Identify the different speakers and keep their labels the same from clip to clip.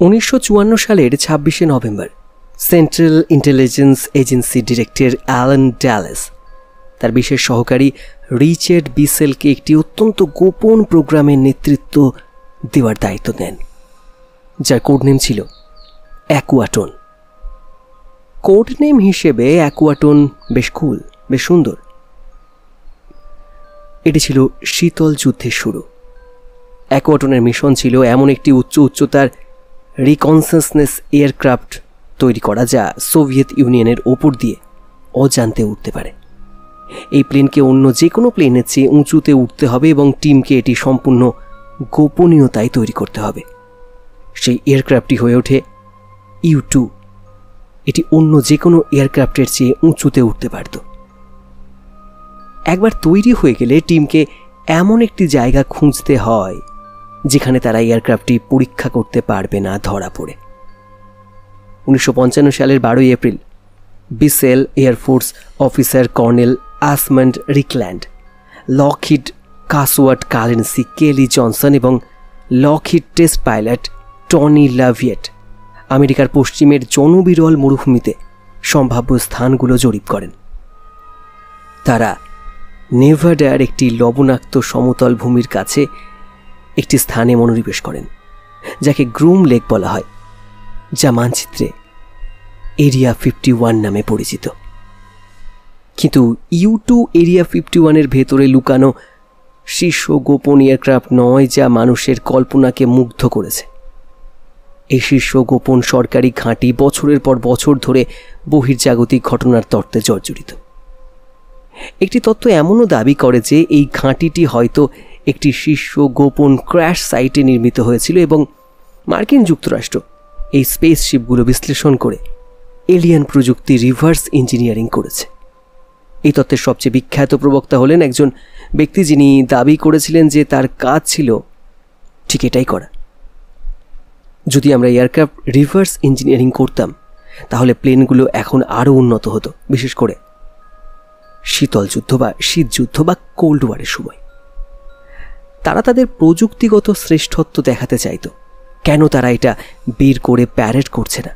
Speaker 1: 1954 সালের 26শে November central intelligence agency director Allen Dulles তার বিশেষ সহকারী রিচার্ড বিসেলকে একটি অত্যন্ত গোপন প্রোগ্রামের নেতৃত্ব দেওয়ার দায়িত্ব নেন, যার কোড নেম ছিল অ্যাকুয়াটন। কোড নেম হিসেবে অ্যাকুয়াটন বেশ কুল, বেশ সুন্দর। এটি ছিল শীতল যুদ্ধের শুরু। অ্যাকুয়াটনের মিশন ছিল এমন একটি উচ্চতার রিকনসেসনেস এয়ারক্রাফট তৈরি করা যা সোভিয়েত ইউনিয়নের ওপর দিয়ে অজান্তে উঠতে পারে। এই প্লেনকে অন্য যে কোনো প্লেনের চেয়ে উঁচুতে উঠতে হবে এবং টিমকে এটি সম্পূর্ণ গোপনীয়তায় তৈরি করতে হবে। সেই এয়ারক্রাফটটি হয়ে ওঠে U-2। এটি অন্য যে কোনো এয়ারক্রাফটের চেয়ে উঁচুতে উঠতে পারত। একবার তৈরি হয়ে গেলে টিমকে এমন একটি জায়গা খুঁজতে হয় যেখানে তারা এয়ারক্রাফটটি পরীক্ষা করতে পারবে না ধরা পড়ে। 1955 সালের 12 April Bissell air force officer colonel Osmund Ritland, Lockheed কাসওয়ার্ট কারেন্সি কেলি জনসন এবং Lockheed test pilot Tony LeVier আমেরিকার পশ্চিমের জনবিরল মরুভূমিতে সম্ভাব্য স্থানগুলো জরিপ করেন। তারা নেভাডার একটি লবণাক্ত সমতল ভূমির কাছে একটি স্থানে মনোনিবেশ করেন যাকে গ্রুম লেক বলা হয়, যা মানচিত্রে এরিয়া 51 নামে পরিচিত। কিন্তু U-2 এরিয়া 51-এর ভেতরে লুকানো শীর্ষ গোপন এয়ারক্রাফট নয় যা মানুষের কল্পনাকে মুগ্ধ করেছে। এই শীর্ষ গোপন সরকারি ঘাঁটি বছরের পর বছর ধরে বহির্জাগতিক ঘটনার তত্ত্বে জর্জরিত। একটি তত্ত্ব এমনও দাবি করে যে এই ঘাঁটিটি হয়তো একটি শীর্ষ গোপন ক্র্যাশ সাইটে নির্মিত হয়েছিল এবং মার্কিন যুক্তরাষ্ট্র এই স্পেসশিপগুলো বিশ্লেষণ করে এলিয়ান প্রযুক্তি রিভার্স ইঞ্জিনিয়ারিং করেছে। এই তত্ত্বের সবচেয়ে বিখ্যাত প্রবক্তা হলেন একজন ব্যক্তি যিনি দাবি করেছিলেন যে তার কাজ ছিল ঠিক এটাই করা। যদি আমরা এয়ারক্রাফট রিভার্স ইঞ্জিনিয়ারিং করতাম তাহলে প্লেনগুলো এখন আরও উন্নত হতো, বিশেষ করে শীতল যুদ্ধ বা শীত যুদ্ধ বা কোল্ড ওয়ারের সময়। তারা তাদের প্রযুক্তিগত শ্রেষ্ঠত্ব দেখাতে চাইত। কেন তারা এটা বের করে প্যারেড করছে না?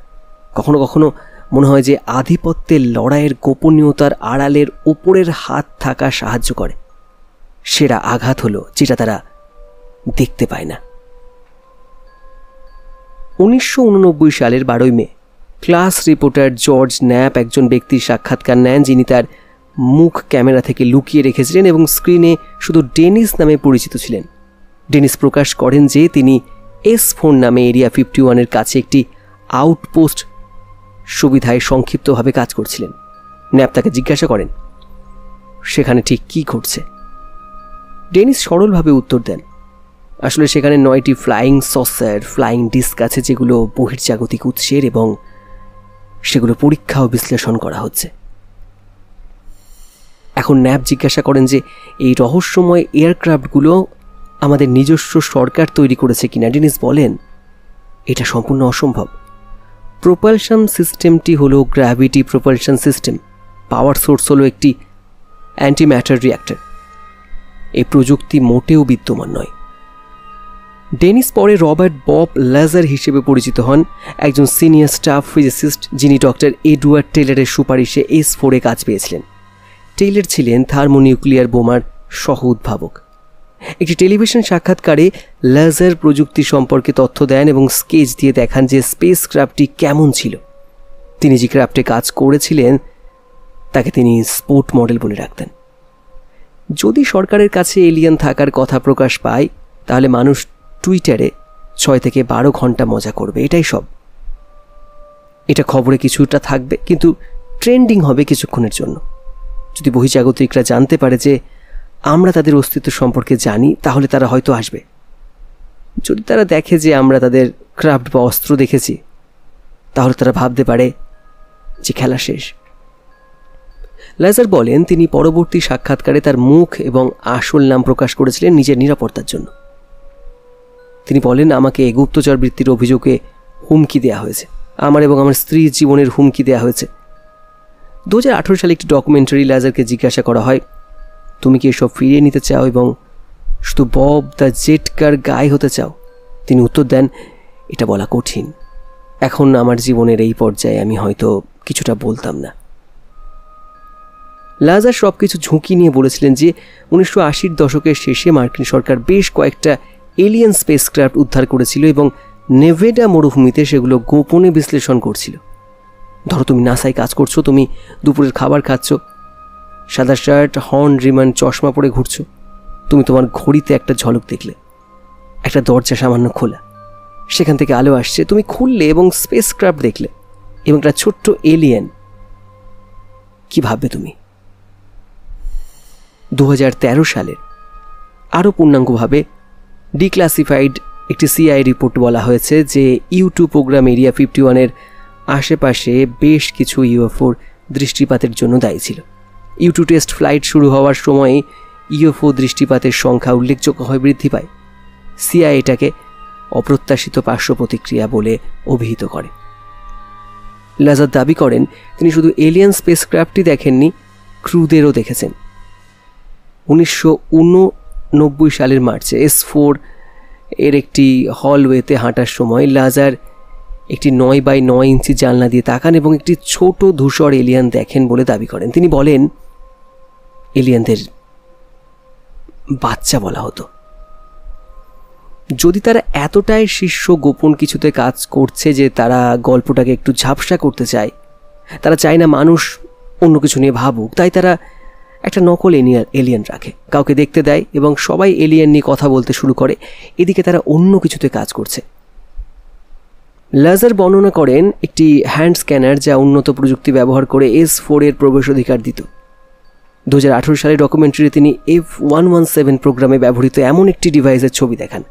Speaker 1: কখনো কখনো মনে হয় যে আধিপত্যের লড়াইয়ের গোপনীয়তার আড়ালের ওপরের হাত থাকা সাহায্য করে। সেরা আঘাত হলো যেটা তারা দেখতে পায় না। 1989 সালের 12 মে ক্লাস রিপোর্টার জর্জ ন্যাপ একজন ব্যক্তির সাক্ষাৎকার নেন যিনি তার মুখ ক্যামেরা থেকে লুকিয়ে রেখেছিলেন এবং স্ক্রিনে শুধু ডেনিস নামে পরিচিত ছিলেন। ডেনিস প্রকাশ করেন যে তিনি S-4 নামে এরিয়া 51-এর কাছে একটি আউটপোস্ট সুবিধায় সংক্ষিপ্তভাবে কাজ করছিলেন। ন্যাপ তাকে জিজ্ঞাসা করেন সেখানে ঠিক কী ঘটছে। ডেনিস সরলভাবে উত্তর দেন, আসলে সেখানে 9টি ফ্লাইং সসার, ফ্লাইং ডিস্ক আছে যেগুলো বহির্জাগতিক উৎসের এবং সেগুলো পরীক্ষা ও বিশ্লেষণ করা হচ্ছে। এখন ন্যাপ জিজ্ঞাসা করেন যে এই রহস্যময় এয়ারক্রাফটগুলো আমাদের নিজস্ব সরকার তৈরি করেছে কিনা। ডেনিস বলেন এটা সম্পূর্ণ অসম্ভব। প্রোপালশন সিস্টেমটি হলো gravity propulsion system. Power source হলো একটি অ্যান্টিম্যাটার রিঅ্যাক্টর। এই প্রযুক্তি মোটেও বিদ্যমান নয়। ডেনিস পরে রবার্ট বব লেজার হিসেবে পরিচিত হন, একজন সিনিয়র স্টাফ ফিজিসিস্ট যিনি ডক্টর এডওয়ার্ড টেইলরের সুপারিশে S-4-এ কাজ পেয়েছিলেন। টেইলর ছিলেন থার্মোনিউক্লিয়ার বোমার সহ উদ্ভাবক। একটি টেলিভিশন সাক্ষাৎকারে লেজার প্রযুক্তি সম্পর্কে তথ্য দেন এবং স্কেচ দিয়ে দেখান যে স্পেস ক্রাফটটি কেমন ছিল। তিনি যে ক্রাফটে কাজ করেছিলেন তাকে তিনি স্পোর্ট মডেল বলে রাখতেন। যদি সরকারের কাছে এলিয়ান থাকার কথা প্রকাশ পায় তাহলে মানুষ টুইটারে 6 থেকে 12 ঘন্টা মজা করবে, এটাই সব। এটা খবরে কিছুটা থাকবে কিন্তু ট্রেন্ডিং হবে কিছুক্ষণের জন্য। যদি বহির্জাগতিকরা জানতে পারে যে আমরা তাদের অস্তিত্ব সম্পর্কে জানি তাহলে তারা হয়তো আসবে। যদি তারা দেখে যে আমরা তাদের ক্রাফট বা অস্ত্র দেখেছি তাহলে তারা ভাবতে পারে যে খেলা শেষ। লেজার বলেন তিনি পরবর্তী সাক্ষাৎকারে তার মুখ এবং আসল নাম প্রকাশ করেছিলেন নিজের নিরাপত্তার জন্য। তিনি বলেন আমাকে গুপ্তচর বৃত্তির অভিযোগে হুমকি দেওয়া হয়েছে, আমার এবং আমার স্ত্রীর জীবনের হুমকি দেওয়া হয়েছে। 2018 সালে একটি ডকুমেন্টারি লেজারকে জিজ্ঞাসা করা হয় তুমি কি এসব ফিরিয়ে নিতে চাও এবং শুধু বব দ্য জেট কার গায়ে হতে চাও? তিনি উত্তর দেন এটা বলা কঠিন। এখন আমার জীবনের এই পর্যায়ে আমি হয়তো কিছুটা বলতাম না। লাজার সব কিছু ঝুঁকি নিয়ে বলেছিলেন যে 1980-র দশকের শেষে মার্কিন সরকার বেশ কয়েকটা এলিয়েন স্পেসক্রাফট উদ্ধার করেছিল এবং নেভেডা মরুভূমিতে সেগুলো গোপনে বিশ্লেষণ করছিল। ধরো তুমি নাসায় কাজ করছো, তুমি দুপুরের খাবার খাচ্ছ, সাদা শার্ট, হর্ন রিমান চশমা পরে ঘুরছো, তুমি তোমার ঘড়িতে একটা ঝলক দেখলে, একটা দরজা সামান্য খোলা, সেখান থেকে আলো আসছে, তুমি খুললে এবং স্পেসক্রাফট দেখলে এবং একটা ছোট্ট এলিয়েন। কি ভাববে তুমি? 2013 সালের আরও পূর্ণাঙ্গভাবে ডিক্লাসিফাইড একটি সিআই রিপোর্ট বলা হয়েছে যে U2 প্রোগ্রাম এরিয়া 51-এর আশেপাশে বেশ কিছু ইউএফওর দৃষ্টিপাতের জন্য দায়ী ছিল। U2 টেস্ট ফ্লাইট শুরু হওয়ার সময় ইউএফও দৃষ্টিপাতের সংখ্যা উল্লেখযোগ্যভাবে বৃদ্ধি পায়। সিআই এটাকে অপ্রত্যাশিত পার্শ্ব প্রতিক্রিয়া বলে অভিহিত করে। লাজার দাবি করেন তিনি শুধু এলিয়ান স্পেসক্রাফটই দেখেননি, ক্রুদেরও দেখেছেন। 1989 সালের মার্চে S4 এর একটি হলওয়েতে হাঁটার সময় লাজার একটি 9x9 ইঞ্চি জানলা দিয়ে তাকান এবং একটি ছোট ধূসর এলিয়ান দেখেন বলে দাবি করেন। তিনি বলেন, এলিয়ানদের বাচ্চা বলা হতো। যদি তারা এতটাই শীর্ষ গোপন কিছুতে কাজ করছে যে তারা গল্পটাকে একটু ঝাপসা করতে চায়, তারা চায় না মানুষ অন্য কিছু নিয়ে ভাবুক, তাই তারা একটা নকল এলিয়ান রাখে, কাউকে দেখতে দেয় এবং সবাই এলিয়ান নিয়ে কথা বলতে শুরু করে। এদিকে তারা অন্য কিছুতে কাজ করছে। লাজার বর্ণনা করেন একটি হ্যান্ড স্ক্যানার যা উন্নত প্রযুক্তি ব্যবহার করে S4 এর প্রবেশাধিকার দিত। 2018 সালের ডকুমেন্টারি তিনি F117 প্রোগ্রামে ব্যবহৃত এমন একটি ডিভাইসের ছবি দেখান।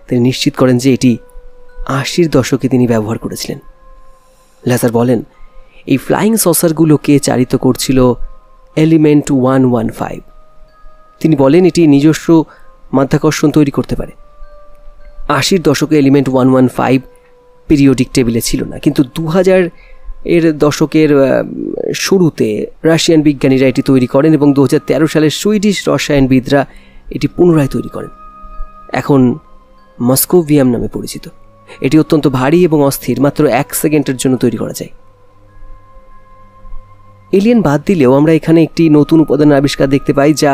Speaker 1: তিনি নিশ্চিত করেন যে এটি 80-র দশকে তিনি ব্যবহার করেছিলেন। লাজার বলেন, এই ফ্লাইং সসারগুলোকে চালিত করছিল এলিমেন্ট 115। তিনি বলেন এটি নিজস্ব মাধ্যাকর্ষণ তৈরি করতে পারে। 80-র দশকে এলিমেন্ট 115 পিরিয়ডিক টেবিলে ছিল না, কিন্তু 2000-এর দশকের শুরুতে রাশিয়ান বিজ্ঞানীরা এটি তৈরি করেন এবং 2013 সালে সুইডিশ রসায়নবিদরা এটি পুনরায় তৈরি করেন। এখন মস্কোভিয়াম নামে পরিচিত। এটি অত্যন্ত ভারী এবং অস্থির, মাত্র 1 সেকেন্ডের জন্য তৈরি করা যায়। এলিয়েন বাদ দিলেও আমরা এখানে একটি নতুন উপাদানের আবিষ্কার দেখতে পাই যা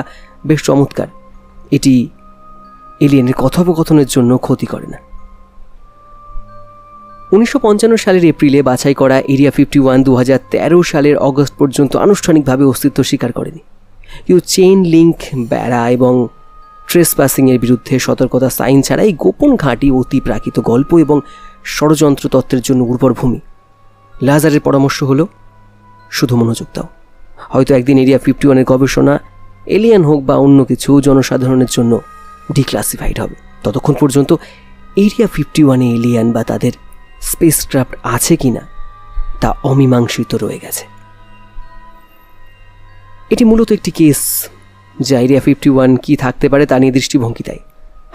Speaker 1: বেশ চমৎকার। এটি এলিয়েনের কথোপকথনের জন্য ক্ষতি করে না। 1955 সালের এপ্রিলে বাছাই করা এরিয়া 51 2013 সালের অগস্ট পর্যন্ত আনুষ্ঠানিকভাবে অস্তিত্ব স্বীকার করেনি। কিন্তু চেইন লিঙ্ক বেড়া এবং ট্রেসপাসিংয়ের বিরুদ্ধে সতর্কতা সাইন ছাড়াই গোপন ঘাঁটি, অতি প্রাকৃত গল্প এবং ষড়যন্ত্র তত্ত্বের জন্য উর্বর ভূমি। লাজারের পরামর্শ হলো, শুধু মনোযোগ দাও। হয়তো একদিন এরিয়া 51-এর গবেষণা, এলিয়ান হোক বা অন্য কিছু, জনসাধারণের জন্য ডিক্লাসিফাইড হবে। ততক্ষণ পর্যন্ত এরিয়া 51-এ এলিয়ান বা তাদের স্পেসক্রাফট আছে কিনা তা অমীমাংসিত রয়ে গেছে। এটি মূলত একটি কেস যা এরিয়া 51 কি থাকতে পারে তা নিয়ে দৃষ্টিভঙ্গি দেয়।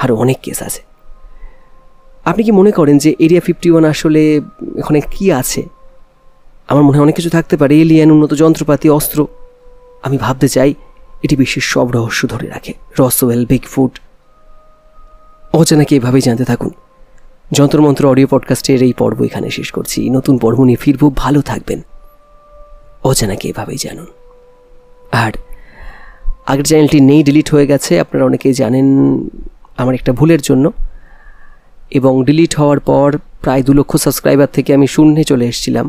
Speaker 1: আরও অনেক কেস আছে। আপনি কি মনে করেন যে এরিয়া 51 আসলে এখানে কি আছে? আমার মনে হয় অনেক কিছু থাকতে পারে, এলিয়ান, উন্নত যন্ত্রপাতি, অস্ত্র। আমি ভাবতে চাই এটি বিশ্বের সব রহস্য ধরে রাখে। রসওয়েল, বিগফুট, অজানাকে এভাবেই জানতে থাকুন। যন্ত্রমন্ত্র অডিও পডকাস্টের এই পর্ব এখানে শেষ করছি। নতুন পর্ব নিয়ে ফিরব। ভালো থাকবেন। অজানাকে এভাবেই জানুন। আর আগের চ্যানেলটি নেই, ডিলিট হয়ে গেছে, আপনারা অনেকেই জানেন আমার একটা ভুলের জন্য। এবং ডিলিট হওয়ার পর প্রায় 2 লক্ষ সাবস্ক্রাইবার থেকে আমি শূন্যে চলে এসেছিলাম।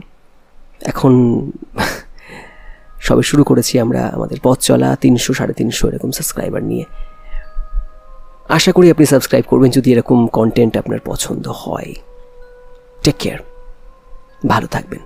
Speaker 1: এখন সবে শুরু করেছি আমরা আমাদের পথ চলা 300-350 এরকম সাবস্ক্রাইবার নিয়ে। আশা করি আপনি সাবস্ক্রাইব করবেন যদি এরকম কন্টেন্ট আপনার পছন্দ হয়। টেক কেয়ার, ভালো থাকবেন।